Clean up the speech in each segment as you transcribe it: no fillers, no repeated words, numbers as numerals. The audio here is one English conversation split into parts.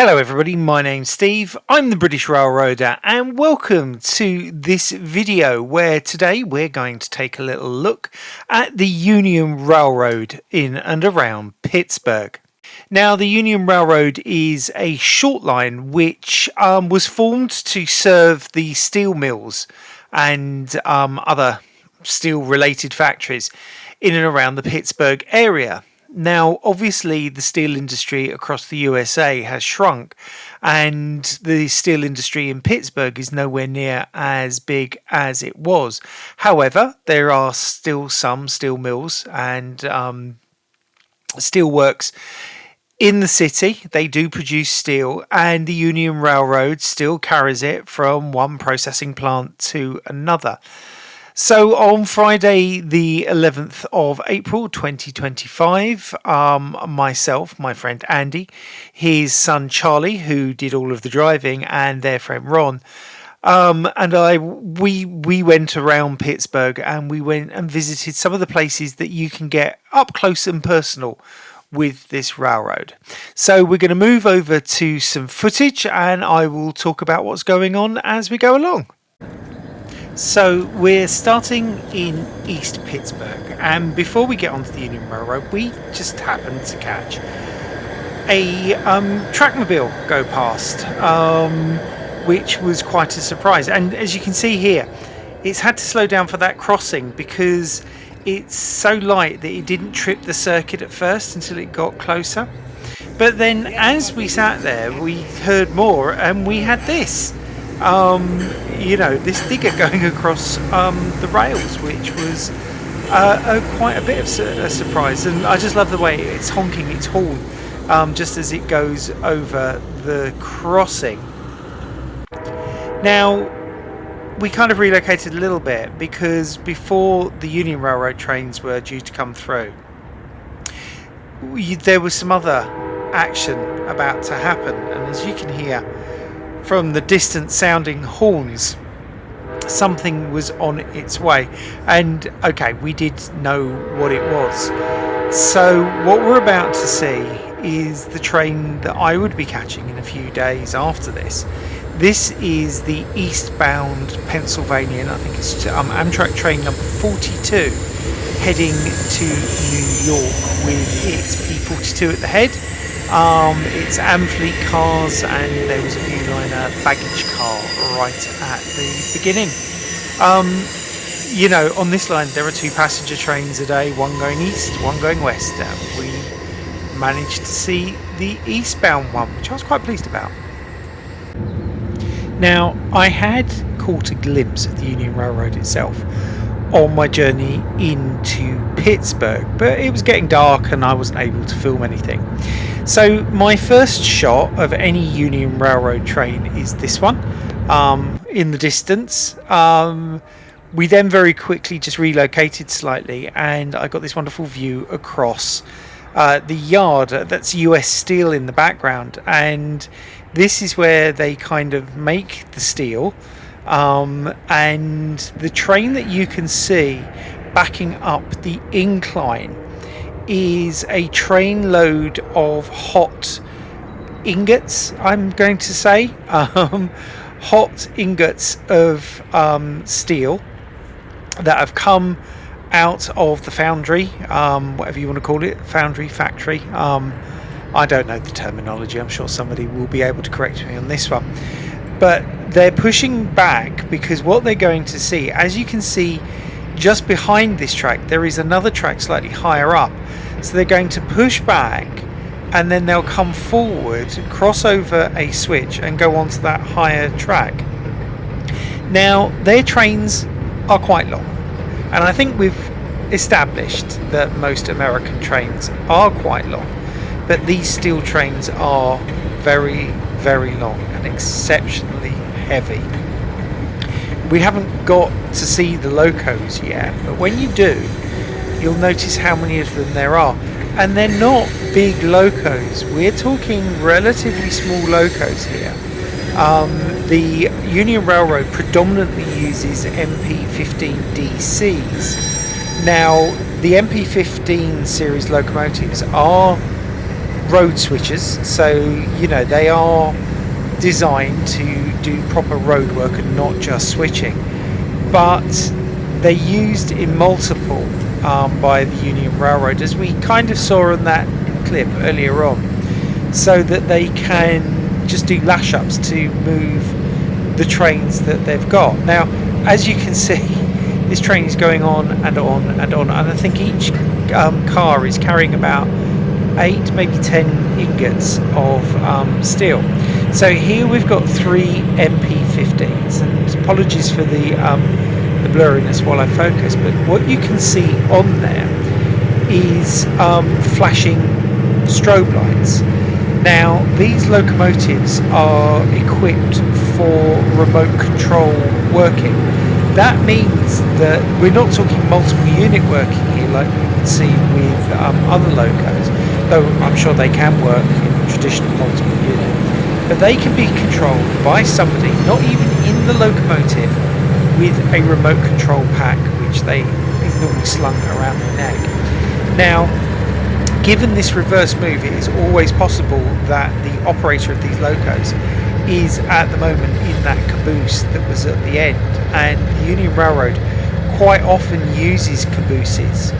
Hello everybody, my name's Steve, I'm the British Railroader and welcome to this video where today we're going to take a little look at the Union Railroad in and around Pittsburgh. Now the Union Railroad is a short line which was formed to serve the steel mills and other steel related factories in and around the Pittsburgh area. Now, obviously, the steel industry across the USA has shrunk, and the steel industry in Pittsburgh is nowhere near as big as it was. However, there are still some steel mills and steel works in the city. They do produce steel, and the Union Railroad still carries it from one processing plant to another. So on Friday the 11th of April 2025, myself, my friend Andy, his son Charlie, who did all of the driving, and their friend Ron, we went around Pittsburgh and we went and visited some of the places that you can get up close and personal with this railroad. So we're going to move over to some footage and I will talk about what's going on as we go along. So we're starting in East Pittsburgh, and before we get onto the Union Railroad, we just happened to catch a trackmobile go past, which was quite a surprise. And as you can see here, it's had to slow down for that crossing because it's so light that it didn't trip the circuit at first until it got closer. But then as we sat there, we heard more, and we had this. This digger going across the rails, which was quite a bit of a surprise. And I just love the way it's honking its horn just as it goes over the crossing. Now, we kind of relocated a little bit because before the Union Railroad trains were due to come through, there was some other action about to happen. And as you can hear from the distant sounding horns, something was on its way. And okay, we did know what it was. So what we're about to see is the train that I would be catching in a few days after this. This is the eastbound Pennsylvania, I think it's Amtrak train number 42, heading to New York with its P42 at the head. It's Amfleet cars, and there was a Viewliner baggage car right at the beginning. On this line there are 2 passenger trains a day, one going east, one going west. We managed to see the eastbound one, which I was quite pleased about. Now, I had caught a glimpse of the Union Railroad itself on my journey into Pittsburgh, but it was getting dark and I wasn't able to film anything. So my first shot of any Union Railroad train is this one in the distance. We then very quickly just relocated slightly and I got this wonderful view across the yard. That's US Steel in the background, and this is where they kind of make the steel. And the train that you can see backing up the incline is a train load of hot ingots, I'm going to say, hot ingots of steel that have come out of the foundry, whatever you want to call it, foundry, factory. I don't know the terminology. I'm sure somebody will be able to correct me on this one. But they're pushing back because what they're going to see, as you can see just behind this track, there is another track slightly higher up. So they're going to push back and then they'll come forward, cross over a switch and go onto that higher track. Now, their trains are quite long, and I think we've established that most American trains are quite long, but these steel trains are very, very long and exceptionally heavy. We haven't got to see the locos yet, but when you do, you'll notice how many of them there are. And they're not big locos. We're talking relatively small locos here. The Union Railroad predominantly uses MP15DCs. Now, the MP15 series locomotives are road switchers, so they are designed to do proper road work and not just switching, but they're used in multiple by the Union Railroad, as we kind of saw in that clip earlier on, so that they can just do lash ups to move the trains that they've got. Now, as you can see, this train is going on and on and on, and I think each car is carrying about 8, maybe 10 ingots of steel. So here we've got 3 MP15s, and apologies for the blurriness while I focus, but what you can see on there is flashing strobe lights. Now, these locomotives are equipped for remote control working. That means that we're not talking multiple unit working here like you would see with other locos, though I'm sure they can work in traditional multiple unit, but they can be controlled by somebody, not even in the locomotive, with a remote control pack which is normally slung around their neck. Now, given this reverse move, it is always possible that the operator of these locos is at the moment in that caboose that was at the end, and the Union Railroad quite often uses cabooses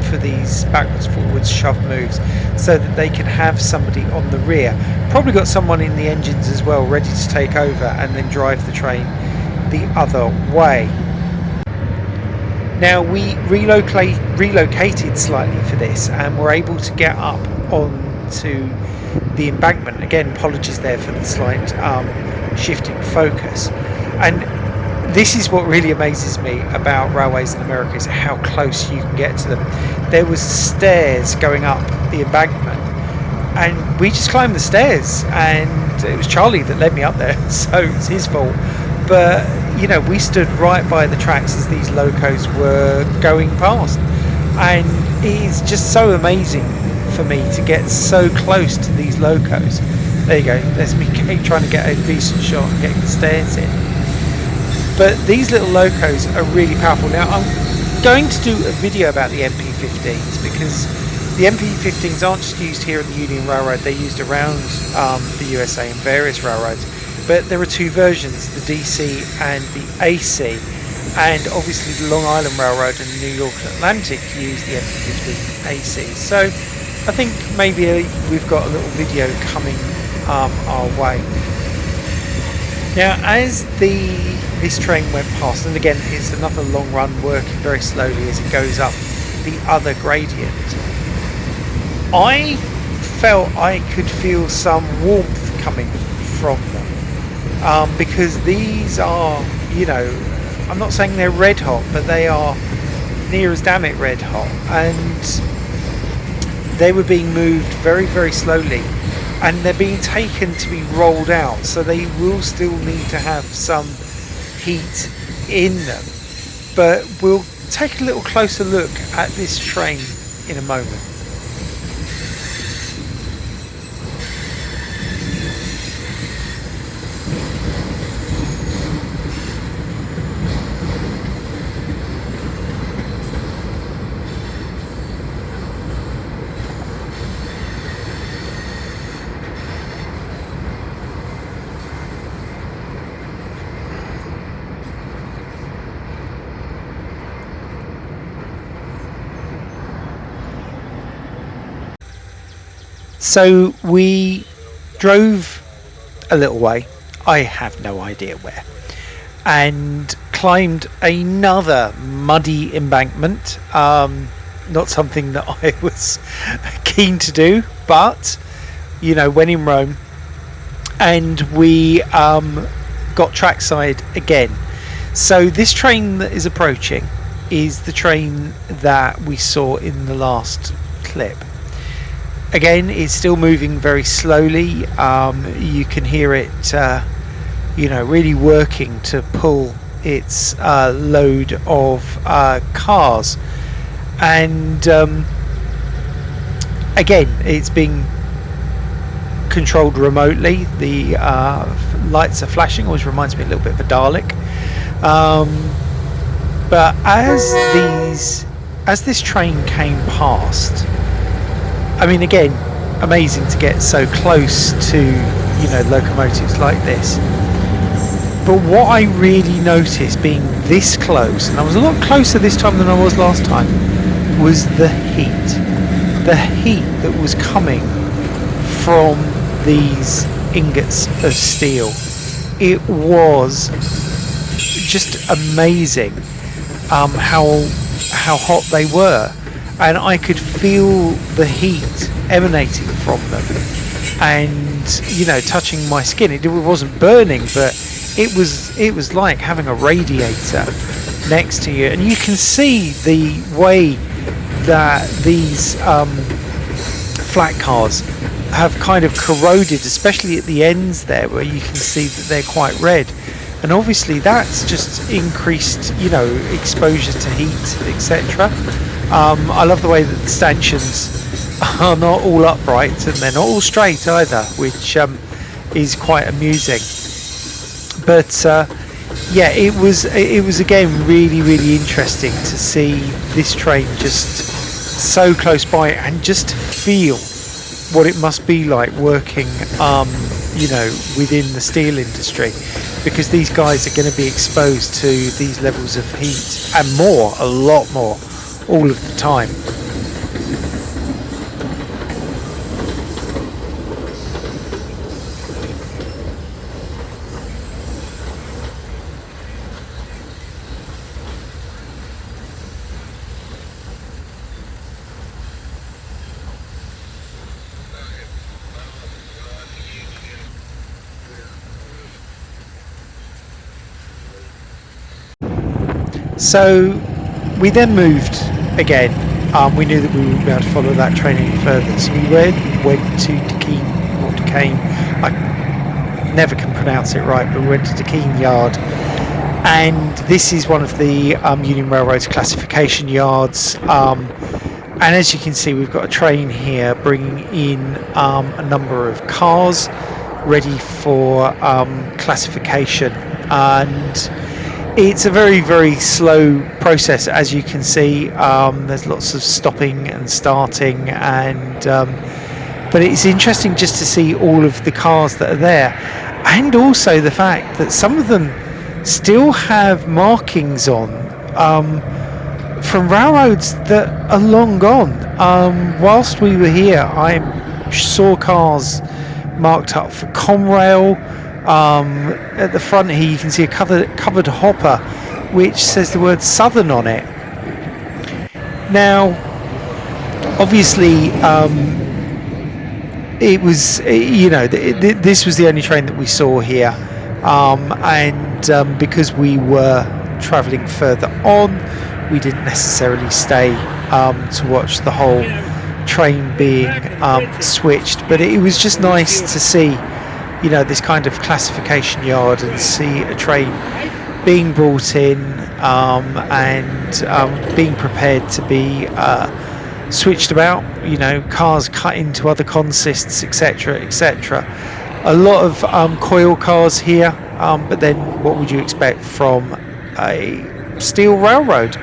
for these backwards forwards shove moves, so that they can have somebody on the rear, probably got someone in the engines as well, ready to take over and then drive the train the other way. Now, we relocated slightly for this, and were able to get up onto the embankment. Again, apologies there for the slight shifting focus. And this is what really amazes me about railways in America, is how close you can get to them. There was stairs going up the embankment, and we just climbed the stairs, and it was Charlie that led me up there, so it's his fault. But we stood right by the tracks as these locos were going past, and it is just so amazing for me to get so close to these locos. There you go, there's me trying to get a decent shot and getting the stairs in. But these little locos are really powerful. Now, I'm going to do a video about the MP15s, because the MP15s aren't just used here at the Union Railroad, they're used around the USA and various railroads. But there are 2 versions, the DC and the AC, and obviously the Long Island Railroad and the New York Atlantic use the MP15 AC. So I think maybe we've got a little video coming our way. Now, as this train went past, and again it's another long run working very slowly as it goes up the other gradient, I felt I could feel some warmth coming from them. Because these are, I'm not saying they're red hot, but they are near as damn it red hot, and they were being moved very, very slowly, and they're being taken to be rolled out, so they will still need to have some heat in them. But we'll take a little closer look at this train in a moment. So we drove a little way, I have no idea where, and climbed another muddy embankment. Not something that I was keen to do, but when in Rome. And we got trackside again. So this train that is approaching is the train that we saw in the last clip. Again, it's still moving very slowly. You can hear it really working to pull its load of cars, and again, it's being controlled remotely. The lights are flashing, always reminds me a little bit of a Dalek. But as this train came past, I mean, again, amazing to get so close to, you know, locomotives like this. But what I really noticed being this close, and I was a lot closer this time than I was last time, was the heat. The heat that was coming from these ingots of steel. It was just amazing how hot they were, and I could feel the heat emanating from them, and you know, touching my skin. It wasn't burning, but it was like having a radiator next to you, and you can see the way that these flat cars have kind of corroded, especially at the ends there, where you can see that they're quite red. And obviously that's just increased, you know, exposure to heat, etc. I love the way that the stanchions are not all upright and they're not all straight either, which is quite amusing. But yeah, it was again really interesting to see this train just so close by, and just to feel what it must be like working you know, within the steel industry, because these guys are going to be exposed to these levels of heat and more, a lot more, all of the time. So we then moved again. We knew that we wouldn't be able to follow that train any further, so we went to Duquesne. I never can pronounce it right, but we went to Duquesne Yard, and this is one of the Union Railroad's classification yards. And as you can see, we've got a train here bringing in a number of cars ready for classification, and it's a very slow process, as you can see. There's lots of stopping and starting, and but it's interesting just to see all of the cars that are there, and also the fact that some of them still have markings on from railroads that are long gone. Whilst we were here, I saw cars marked up for Conrail. At the front here you can see a covered hopper which says the word Southern on it. Now obviously it was, you know, this was the only train that we saw here, and because we were travelling further on, we didn't necessarily stay to watch the whole train being switched, but it was just nice to see, you know, this kind of classification yard and see a train being brought in and being prepared to be switched about, you know, cars cut into other consists, etc, etc. A lot of coil cars here, but then what would you expect from a steel railroad?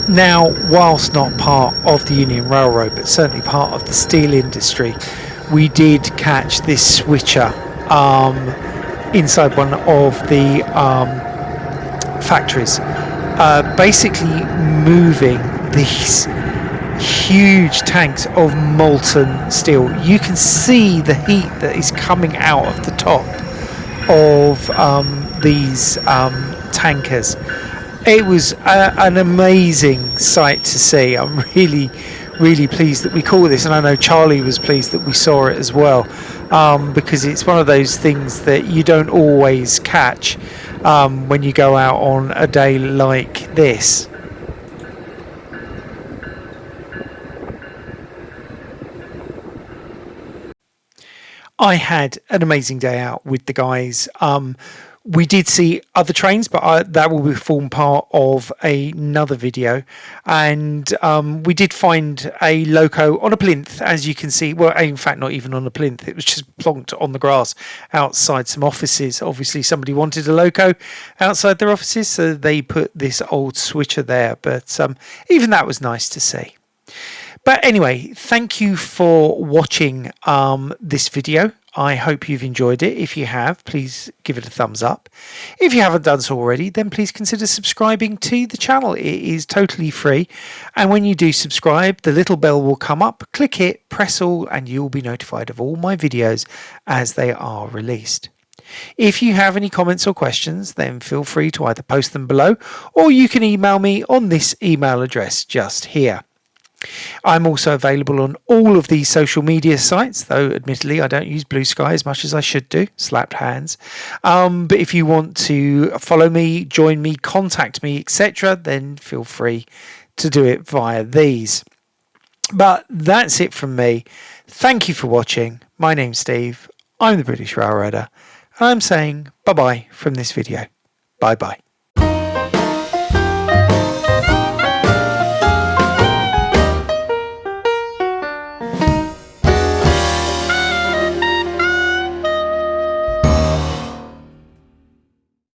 Now, whilst not part of the Union Railroad, but certainly part of the steel industry, we did catch this switcher inside one of the factories, basically moving these huge tanks of molten steel. You can see the heat that is coming out of the top of these tankers. It was an amazing sight to see. I'm really pleased that we caught this, and I know Charlie was pleased that we saw it as well, because it's one of those things that you don't always catch when you go out on a day like this. I had an amazing day out with the guys. We did see other trains, but that will form part of another video. And we did find a loco on a plinth, as you can see. Well, in fact, not even on a plinth. It was just plonked on the grass outside some offices. Obviously, somebody wanted a loco outside their offices, so they put this old switcher there. But even that was nice to see. But anyway, thank you for watching this video. I hope you've enjoyed it. If you have, please give it a thumbs up. If you haven't done so already, then please consider subscribing to the channel. It is totally free. And when you do subscribe, the little bell will come up. Click it, press all, and you'll be notified of all my videos as they are released. If you have any comments or questions, then feel free to either post them below, or you can email me on this email address just here. I'm also available on all of these social media sites, though admittedly I don't use Blue Sky as much as I should do. Slapped hands. But if you want to follow me, join me, contact me, etc., then feel free to do it via these. But that's it from me. Thank you for watching. My name's Steve. I'm the British Railroader. And I'm saying bye-bye from this video. Bye-bye.